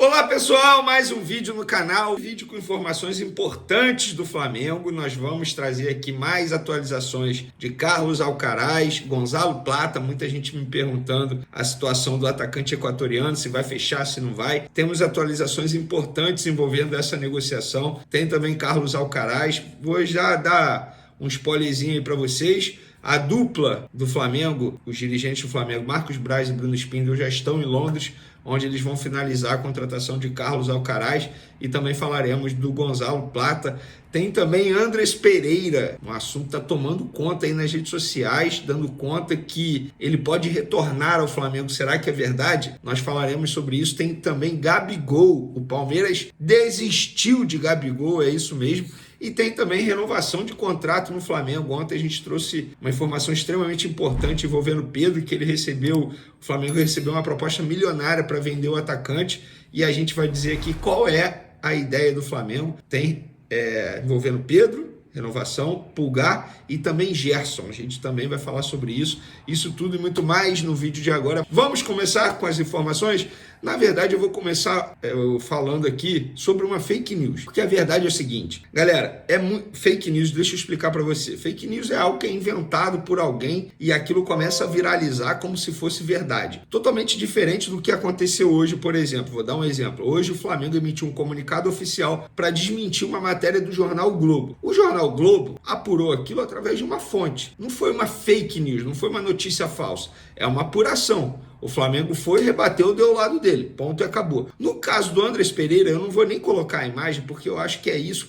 Olá pessoal, mais um vídeo no canal, vídeo com informações importantes do Flamengo. Nós vamos trazer aqui mais atualizações de Carlos Alcaraz, Gonzalo Plata, muita gente me perguntando a situação do atacante equatoriano, se vai fechar, se não vai. Temos atualizações importantes envolvendo essa negociação, tem também Carlos Alcaraz. Vou já dar um spoilerzinho aí para vocês. A dupla do Flamengo, os dirigentes do Flamengo, Marcos Braz e Bruno Spindel, já estão em Londres, onde eles vão finalizar a contratação de Carlos Alcaraz, e também falaremos do Gonzalo Plata. Tem também Andrés Pereira, um assunto que está tomando conta aí nas redes sociais, dando conta que ele pode retornar ao Flamengo. Será que é verdade? Nós falaremos sobre isso. Tem também Gabigol, o Palmeiras desistiu de Gabigol, é isso mesmo. E tem também renovação de contrato no Flamengo. Ontem a gente trouxe uma informação extremamente importante envolvendo o Pedro, que o Flamengo recebeu uma proposta milionária para vender o atacante, e a gente vai dizer aqui qual é a ideia do Flamengo. Tem envolvendo Pedro, renovação, Pulgar e também Gerson. A gente também vai falar sobre isso. Isso tudo e muito mais no vídeo de agora. Vamos começar com as informações? Na verdade, eu vou começar falando aqui sobre uma fake news. Porque a verdade é o seguinte, galera, fake news, deixa eu explicar para você. Fake news é algo que é inventado por alguém e aquilo começa a viralizar como se fosse verdade. Totalmente diferente do que aconteceu hoje, por exemplo. Vou dar um exemplo. Hoje o Flamengo emitiu um comunicado oficial para desmentir uma matéria do jornal Globo. O jornal Globo apurou aquilo através de uma fonte. Não foi uma fake news, não foi uma notícia falsa. É uma apuração. O Flamengo foi, rebateu, deu o lado dele. Ponto e acabou. No caso do Andrés Pereira, eu não vou nem colocar a imagem, porque eu acho que é isso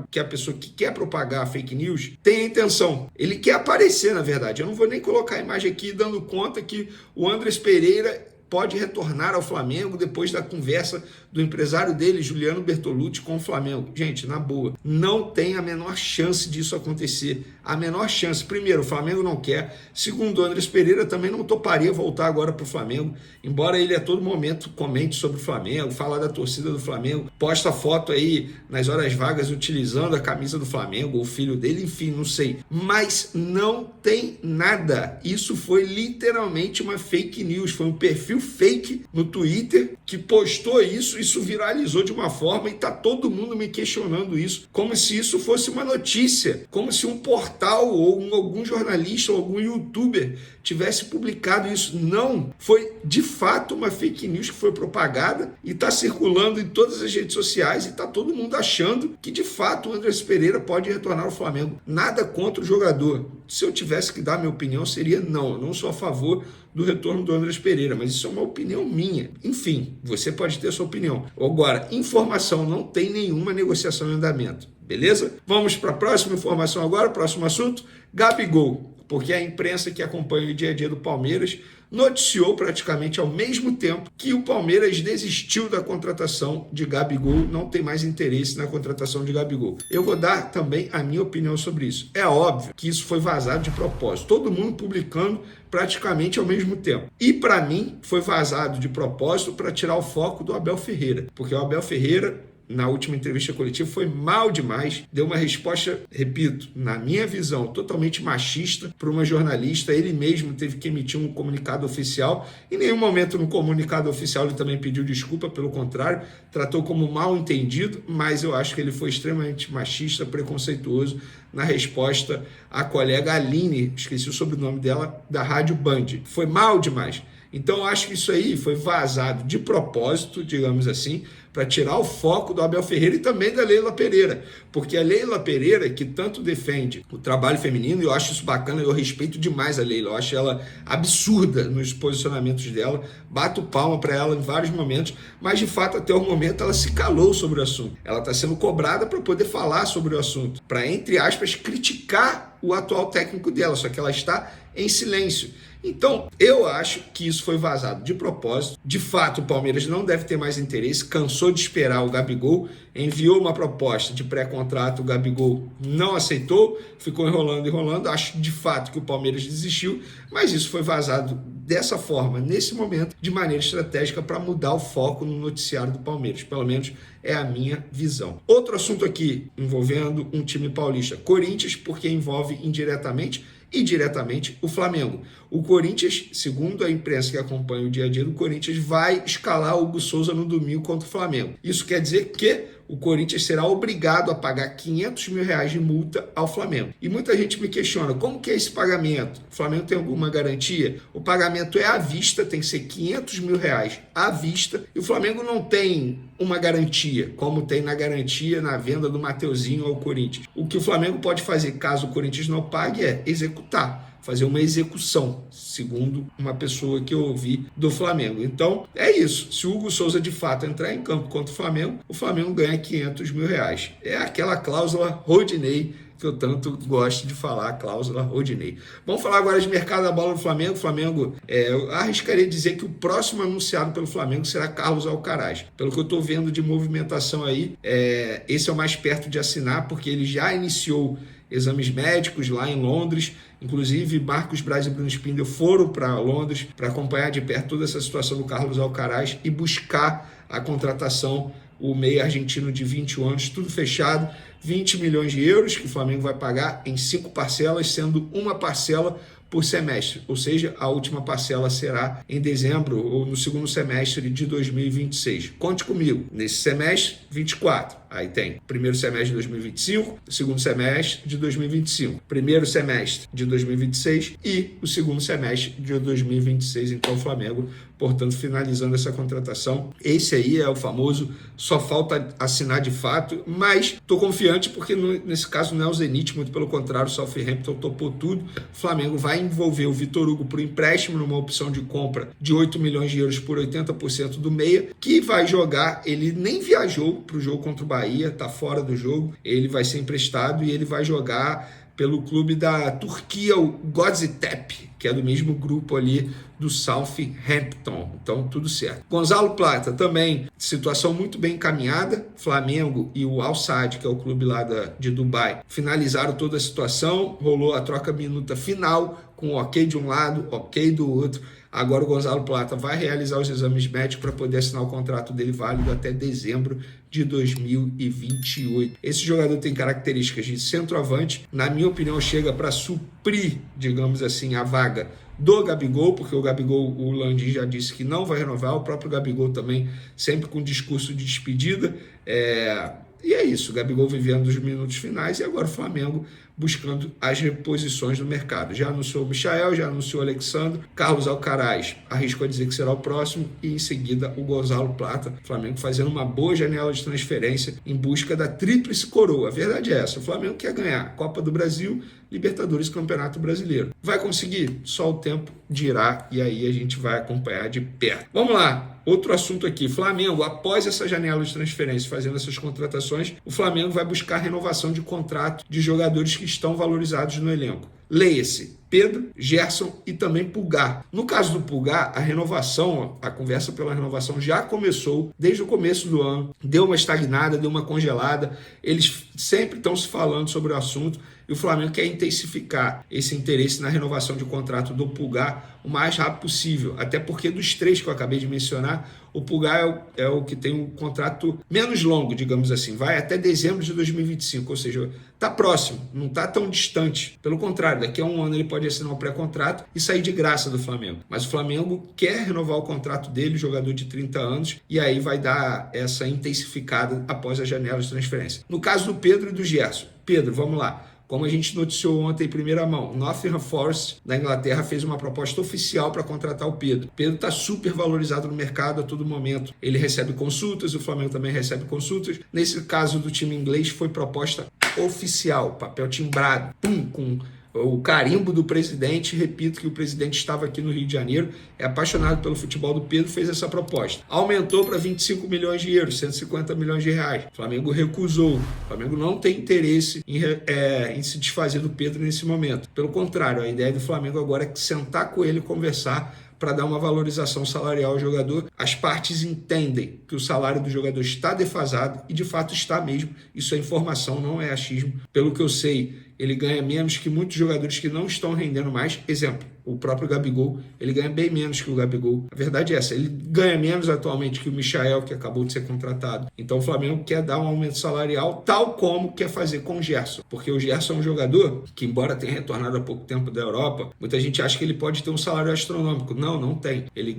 que a pessoa que quer propagar a fake news tem a intenção. Ele quer aparecer, na verdade. Eu não vou nem colocar a imagem aqui dando conta que o Andrés Pereira pode retornar ao Flamengo depois da conversa do empresário dele, Juliano Bertolucci, com o Flamengo. Gente, na boa, não tem a menor chance disso acontecer. A menor chance. Primeiro, o Flamengo não quer. Segundo, o Andrés Pereira também não toparia voltar agora para o Flamengo, embora ele a todo momento comente sobre o Flamengo, fala da torcida do Flamengo, posta foto aí nas horas vagas utilizando a camisa do Flamengo, o filho dele, enfim, não sei. Mas não tem nada. Isso foi literalmente uma fake news. Foi um perfil fake no Twitter que postou isso viralizou de uma forma e tá todo mundo me questionando isso, como se isso fosse uma notícia, como se um portal ou algum jornalista ou algum youtuber tivesse publicado isso. Não, foi de fato uma fake news que foi propagada e está circulando em todas as redes sociais e está todo mundo achando que de fato o Andrés Pereira pode retornar ao Flamengo. Nada contra o jogador. Se eu tivesse que dar minha opinião, seria não. Eu não sou a favor do retorno do Andrés Pereira, mas isso é uma opinião minha. Enfim, você pode ter sua opinião. Agora, informação, não tem nenhuma negociação em andamento. Beleza? Vamos para a próxima informação agora, próximo assunto, Gabigol. Porque a imprensa que acompanha o dia a dia do Palmeiras noticiou praticamente ao mesmo tempo que o Palmeiras desistiu da contratação de Gabigol, não tem mais interesse na contratação de Gabigol. Eu vou dar também a minha opinião sobre isso. É óbvio que isso foi vazado de propósito, todo mundo publicando praticamente ao mesmo tempo. E para mim foi vazado de propósito para tirar o foco do Abel Ferreira, porque o Abel Ferreira, na última entrevista coletiva, foi mal demais, deu uma resposta, repito, na minha visão, totalmente machista para uma jornalista. Ele mesmo teve que emitir um comunicado oficial. Em nenhum momento no comunicado oficial ele também pediu desculpa, pelo contrário, tratou como mal entendido, mas eu acho que ele foi extremamente machista, preconceituoso na resposta à colega Aline, esqueci o sobrenome dela, da Rádio Band. Foi mal demais. Então eu acho que isso aí foi vazado de propósito, digamos assim, para tirar o foco do Abel Ferreira e também da Leila Pereira, porque a Leila Pereira, que tanto defende o trabalho feminino, e eu acho isso bacana, eu respeito demais a Leila, eu acho ela absurda nos posicionamentos dela, bato palma para ela em vários momentos, mas de fato até o momento ela se calou sobre o assunto. Ela está sendo cobrada para poder falar sobre o assunto, para, entre aspas, criticar o atual técnico dela, só que ela está em silêncio. Então, eu acho que isso foi vazado de propósito. De fato, o Palmeiras não deve ter mais interesse, cansou de esperar o Gabigol, enviou uma proposta de pré-contrato, o Gabigol não aceitou, ficou enrolando. Acho de fato que o Palmeiras desistiu, mas isso foi vazado dessa forma, nesse momento, de maneira estratégica para mudar o foco no noticiário do Palmeiras. Pelo menos é a minha visão. Outro assunto aqui envolvendo um time paulista, Corinthians, porque envolve indiretamente e diretamente o Flamengo. O Corinthians, segundo a imprensa que acompanha o dia a dia do Corinthians, vai escalar o Hugo Souza no domingo contra o Flamengo. Isso quer dizer que o Corinthians será obrigado a pagar R$500 mil de multa ao Flamengo. E muita gente me questiona, como que é esse pagamento? O Flamengo tem alguma garantia? O pagamento é à vista, tem que ser R$500 mil à vista, e o Flamengo não tem uma garantia, como tem na garantia na venda do Mateuzinho ao Corinthians. O que o Flamengo pode fazer caso o Corinthians não pague é executar, fazer uma execução, segundo uma pessoa que eu ouvi do Flamengo. Então, é isso. Se o Hugo Souza, de fato, entrar em campo contra o Flamengo ganha R$500 mil. É aquela cláusula Rodinei que eu tanto gosto de falar, a cláusula Rodinei. Vamos falar agora de mercado da bola do Flamengo. O Flamengo, eu arriscaria dizer que o próximo anunciado pelo Flamengo será Carlos Alcaraz. Pelo que eu estou vendo de movimentação aí, esse é o mais perto de assinar, porque ele já iniciou exames médicos lá em Londres. Inclusive, Marcos Braz e Bruno Spindel foram para Londres para acompanhar de perto toda essa situação do Carlos Alcaraz e buscar a contratação. O meia argentino de 21 anos, tudo fechado, 20 milhões de euros que o Flamengo vai pagar em 5 parcelas, sendo uma parcela por semestre, ou seja, a última parcela será em dezembro ou no segundo semestre de 2026. Conte comigo, nesse semestre, 24. Aí tem primeiro semestre de 2025, segundo semestre de 2025, primeiro semestre de 2026 e o segundo semestre de 2026. Então o Flamengo, portanto, finalizando essa contratação. Esse aí é o famoso só falta assinar de fato, mas estou confiante porque nesse caso não é o Zenit, muito pelo contrário, o Southampton topou tudo. O Flamengo vai envolver o Vitor Hugo por empréstimo numa opção de compra de 8 milhões de euros por 80% do meia, que vai jogar, ele nem viajou para o jogo contra o Bahia, está fora do jogo, ele vai ser emprestado e ele vai jogar pelo clube da Turquia, o Gaziantep, que é do mesmo grupo ali do Southampton. Então, tudo certo. Gonzalo Plata também, situação muito bem encaminhada. Flamengo e o Al Sadd, que é o clube lá de Dubai, finalizaram toda a situação. Rolou a troca minuta final, com ok de um lado, ok do outro. Agora o Gonzalo Plata vai realizar os exames médicos para poder assinar o contrato dele válido até dezembro de 2028. Esse jogador tem características de centroavante. Na minha opinião, chega para suprir, digamos assim, a vaga do Gabigol, porque o Gabigol, o Landim já disse que não vai renovar, o próprio Gabigol também sempre com discurso de despedida. E é isso, o Gabigol vivendo os minutos finais e agora o Flamengo buscando as reposições no mercado. Já anunciou o Michael, já anunciou o Alexandre, Carlos Alcaraz, arrisco a dizer que será o próximo, e em seguida o Gonzalo Plata. O Flamengo fazendo uma boa janela de transferência em busca da tríplice coroa. A verdade é essa, o Flamengo quer ganhar Copa do Brasil, Libertadores e Campeonato Brasileiro. Vai conseguir? Só o tempo dirá, e aí a gente vai acompanhar de perto. Vamos lá! Outro assunto aqui, Flamengo, após essa janela de transferência, fazendo essas contratações, o Flamengo vai buscar renovação de contrato de jogadores que estão valorizados no elenco. Leia-se Pedro, Gerson e também Pulgar. No caso do Pulgar, a renovação, a conversa pela renovação já começou desde o começo do ano, deu uma estagnada, deu uma congelada, eles sempre estão se falando sobre o assunto e o Flamengo quer intensificar esse interesse na renovação de contrato do Pulgar o mais rápido possível, até porque dos três que eu acabei de mencionar, o Pulgar é o que tem um contrato menos longo, digamos assim, vai até dezembro de 2025, ou seja, está próximo, não está tão distante. Pelo contrário, daqui a um ano ele pode assinar um pré-contrato e sair de graça do Flamengo. Mas o Flamengo quer renovar o contrato dele, jogador de 30 anos, e aí vai dar essa intensificada após a janela de transferência. No caso do Pedro e do Gerson. Pedro, vamos lá. Como a gente noticiou ontem em primeira mão, Nottingham Forest da Inglaterra fez uma proposta oficial para contratar o Pedro. O Pedro está super valorizado no mercado a todo momento. Ele recebe consultas, o Flamengo também recebe consultas. Nesse caso do time inglês foi proposta oficial, papel timbrado, com o carimbo do presidente. Repito que o presidente estava aqui no Rio de Janeiro, é apaixonado pelo futebol do Pedro, fez essa proposta. Aumentou para 25 milhões de euros, 150 milhões de reais. O Flamengo recusou. O Flamengo não tem interesse em se desfazer do Pedro nesse momento. Pelo contrário, a ideia do Flamengo agora é sentar com ele e conversar para dar uma valorização salarial ao jogador. As partes entendem que o salário do jogador está defasado e de fato está mesmo. Isso é informação, não é achismo. Pelo que eu sei, ele ganha menos que muitos jogadores que não estão rendendo mais. Exemplo, o próprio Gabigol, ele ganha bem menos que o Gabigol. A verdade é essa, ele ganha menos atualmente que o Michael, que acabou de ser contratado. Então o Flamengo quer dar um aumento salarial, tal como quer fazer com o Gerson. Porque o Gerson é um jogador que, embora tenha retornado há pouco tempo da Europa, muita gente acha que ele pode ter um salário astronômico. Não, não tem. Ele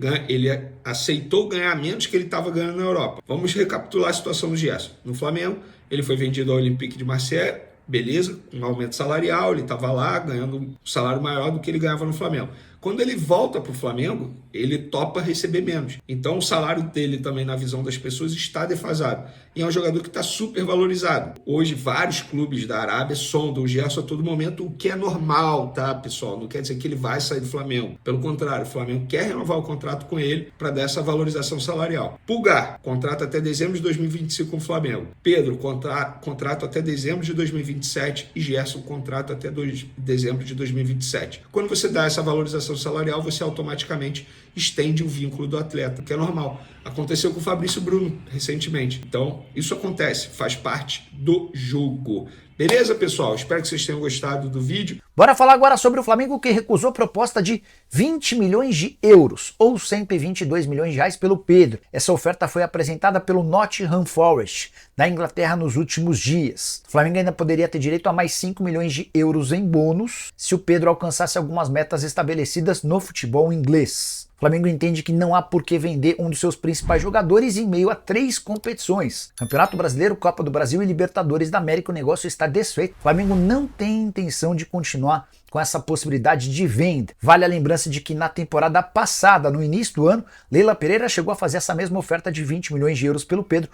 aceitou ganhar menos que ele estava ganhando na Europa. Vamos recapitular a situação do Gerson. No Flamengo, ele foi vendido ao Olympique de Marseille, beleza, um aumento salarial, ele estava lá ganhando um salário maior do que ele ganhava no Flamengo. Quando ele volta para o Flamengo, ele topa receber menos. Então o salário dele também, na visão das pessoas, está defasado. E é um jogador que está super valorizado. Hoje, vários clubes da Arábia sondam o Gerson a todo momento, o que é normal, tá, pessoal? Não quer dizer que ele vai sair do Flamengo. Pelo contrário, o Flamengo quer renovar o contrato com ele para dar essa valorização salarial. Pulgar, contrato até dezembro de 2025 com o Flamengo. Pedro, contrato até dezembro de 2027 e Gerson, contrato até dezembro de 2027. Quando você dá essa valorização salarial, você automaticamente estende o vínculo do atleta, que é normal. Aconteceu com o Fabrício Bruno recentemente. Então, isso acontece, faz parte do jogo. Beleza, pessoal? Espero que vocês tenham gostado do vídeo. Bora falar agora sobre o Flamengo, que recusou proposta de 20 milhões de euros, ou 122 milhões de reais pelo Pedro. Essa oferta foi apresentada pelo Nottingham Forest, da Inglaterra, nos últimos dias. O Flamengo ainda poderia ter direito a mais 5 milhões de euros em bônus se o Pedro alcançasse algumas metas estabelecidas no futebol inglês. O Flamengo entende que não há por que vender um dos seus principais jogadores em meio a 3 competições: Campeonato Brasileiro, Copa do Brasil e Libertadores da América. O negócio está desfeito. O Flamengo não tem intenção de continuar com essa possibilidade de venda. Vale a lembrança de que na temporada passada, no início do ano, Leila Pereira chegou a fazer essa mesma oferta de 20 milhões de euros pelo Pedro.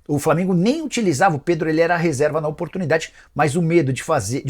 O Flamengo nem utilizava o Pedro, ele era a reserva na oportunidade, mas o medo de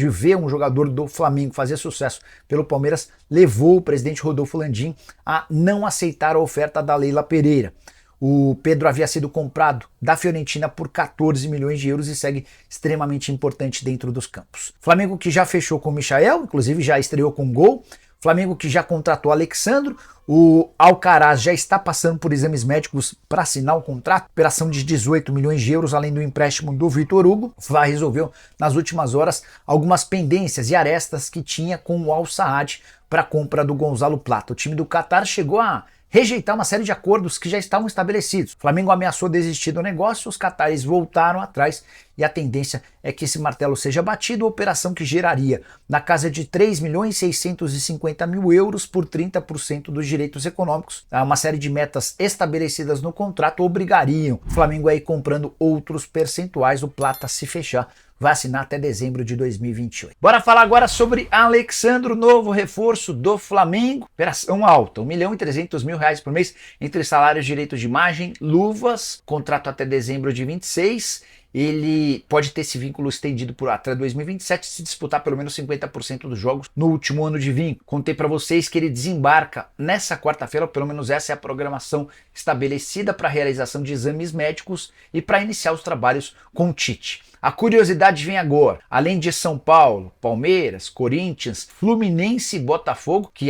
ver um jogador do Flamengo fazer sucesso pelo Palmeiras levou o presidente Rodolfo Landim a não aceitar a oferta da Leila Pereira. O Pedro havia sido comprado da Fiorentina por 14 milhões de euros e segue extremamente importante dentro dos campos. Flamengo que já fechou com o Michael, inclusive já estreou com gol. Flamengo que já contratou Alexandro. O Alcaraz já está passando por exames médicos para assinar o contrato. Operação de 18 milhões de euros, além do empréstimo do Vitor Hugo. Vai resolveu nas últimas horas algumas pendências e arestas que tinha com o Al Saad para a compra do Gonzalo Plata. O time do Qatar chegou a rejeitar uma série de acordos que já estavam estabelecidos. O Flamengo ameaçou desistir do negócio, os catares voltaram atrás e a tendência é que esse martelo seja batido, operação que geraria na casa de 3.650.000 euros por 30% dos direitos econômicos. Uma série de metas estabelecidas no contrato obrigariam o Flamengo a ir comprando outros percentuais. O Plata, se fechar, vai assinar até dezembro de 2028. Bora falar agora sobre Alexandro, novo reforço do Flamengo. Operação alta, R$1.300.000 por mês, entre salários, direitos de imagem, luvas, contrato até dezembro de 26. Ele pode ter esse vínculo estendido por até 2027 se disputar pelo menos 50% dos jogos no último ano de vínculo. Contei para vocês que ele desembarca nessa quarta-feira, ou pelo menos essa é a programação estabelecida para a realização de exames médicos e para iniciar os trabalhos com o Tite. A curiosidade vem agora. Além de São Paulo, Palmeiras, Corinthians, Fluminense e Botafogo, que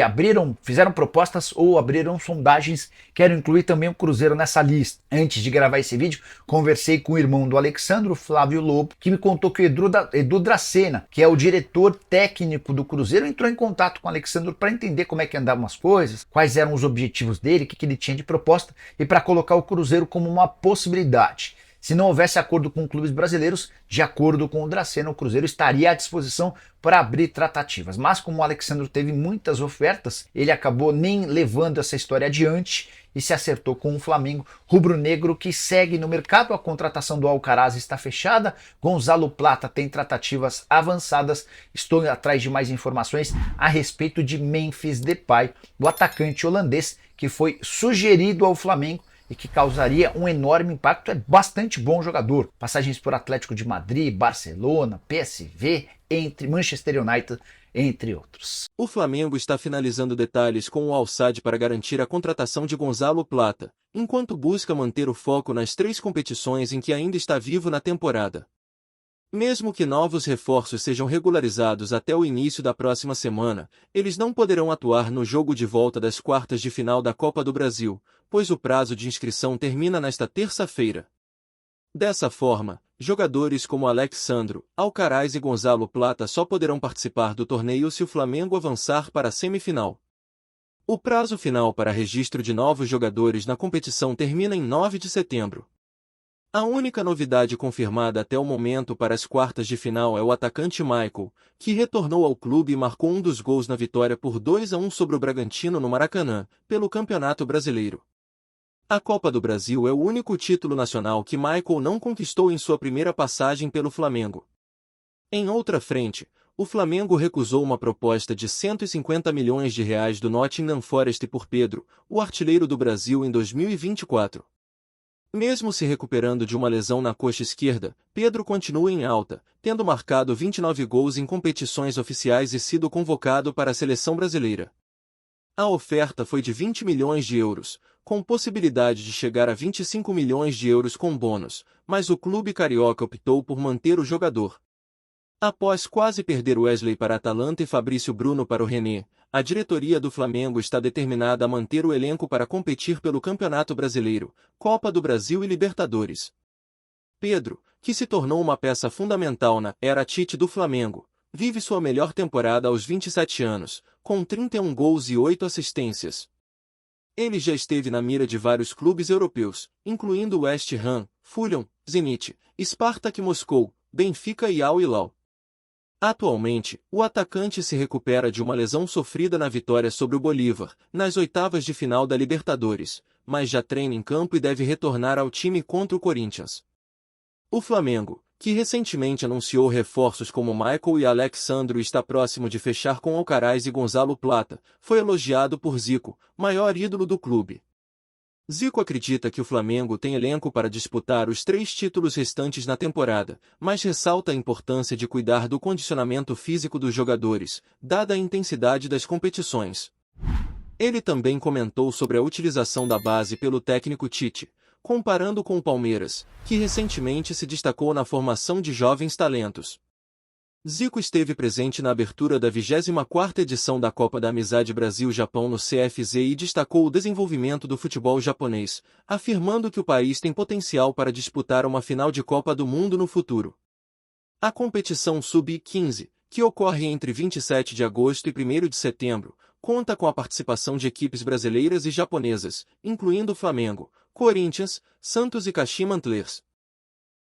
fizeram propostas ou abriram sondagens, quero incluir também o Cruzeiro nessa lista. Antes de gravar esse vídeo, conversei com o irmão do Alexandro, Flávio Lobo, que me contou que o Edu Dracena, que é o diretor técnico do Cruzeiro, entrou em contato com o Alexandro para entender como é que andavam as coisas, quais eram os objetivos dele, o que ele tinha de proposta, e para colocar o Cruzeiro como uma possibilidade. Se não houvesse acordo com clubes brasileiros, de acordo com o Dracena, o Cruzeiro estaria à disposição para abrir tratativas. Mas como o Alexandro teve muitas ofertas, ele acabou nem levando essa história adiante e se acertou com o Flamengo rubro-negro, que segue no mercado. A contratação do Alcaraz está fechada, Gonzalo Plata tem tratativas avançadas. Estou atrás de mais informações a respeito de Memphis Depay, o atacante holandês que foi sugerido ao Flamengo e que causaria um enorme impacto. É bastante bom jogador. Passagens por Atlético de Madrid, Barcelona, PSV, Manchester United, entre outros. O Flamengo está finalizando detalhes com o Al Saad para garantir a contratação de Gonzalo Plata, enquanto busca manter o foco nas 3 competições em que ainda está vivo na temporada. Mesmo que novos reforços sejam regularizados até o início da próxima semana, eles não poderão atuar no jogo de volta das quartas de final da Copa do Brasil, pois o prazo de inscrição termina nesta terça-feira. Dessa forma, jogadores como Alexandro, Alcaraz e Gonzalo Plata só poderão participar do torneio se o Flamengo avançar para a semifinal. O prazo final para registro de novos jogadores na competição termina em 9 de setembro. A única novidade confirmada até o momento para as quartas de final é o atacante Michael, que retornou ao clube e marcou um dos gols na vitória por 2-1 sobre o Bragantino no Maracanã, pelo Campeonato Brasileiro. A Copa do Brasil é o único título nacional que Michael não conquistou em sua primeira passagem pelo Flamengo. Em outra frente, o Flamengo recusou uma proposta de R$ 150 milhões do Nottingham Forest por Pedro, o artilheiro do Brasil em 2024. Mesmo se recuperando de uma lesão na coxa esquerda, Pedro continua em alta, tendo marcado 29 gols em competições oficiais e sido convocado para a seleção brasileira. A oferta foi de 20 milhões de euros, com possibilidade de chegar a 25 milhões de euros com bônus, mas o clube carioca optou por manter o jogador. Após quase perder Wesley para a Atalanta e Fabrício Bruno para o Rennes, a diretoria do Flamengo está determinada a manter o elenco para competir pelo Campeonato Brasileiro, Copa do Brasil e Libertadores. Pedro, que se tornou uma peça fundamental na era Tite do Flamengo, vive sua melhor temporada aos 27 anos, com 31 gols e 8 assistências. Ele já esteve na mira de vários clubes europeus, incluindo West Ham, Fulham, Zenit, Spartak Moscou, Benfica e Al Hilal. Atualmente, o atacante se recupera de uma lesão sofrida na vitória sobre o Bolívar, nas oitavas de final da Libertadores, mas já treina em campo e deve retornar ao time contra o Corinthians. O Flamengo, que recentemente anunciou reforços como Michael e Alexandro e está próximo de fechar com Alcaraz e Gonzalo Plata, foi elogiado por Zico, maior ídolo do clube. Zico acredita que o Flamengo tem elenco para disputar os 3 títulos restantes na temporada, mas ressalta a importância de cuidar do condicionamento físico dos jogadores, dada a intensidade das competições. Ele também comentou sobre a utilização da base pelo técnico Tite, comparando com o Palmeiras, que recentemente se destacou na formação de jovens talentos. Zico esteve presente na abertura da 24ª edição da Copa da Amizade Brasil-Japão no CFZ e destacou o desenvolvimento do futebol japonês, afirmando que o país tem potencial para disputar uma final de Copa do Mundo no futuro. A competição Sub-15, que ocorre entre 27 de agosto e 1º de setembro, conta com a participação de equipes brasileiras e japonesas, incluindo Flamengo, Corinthians, Santos e Kashima Antlers.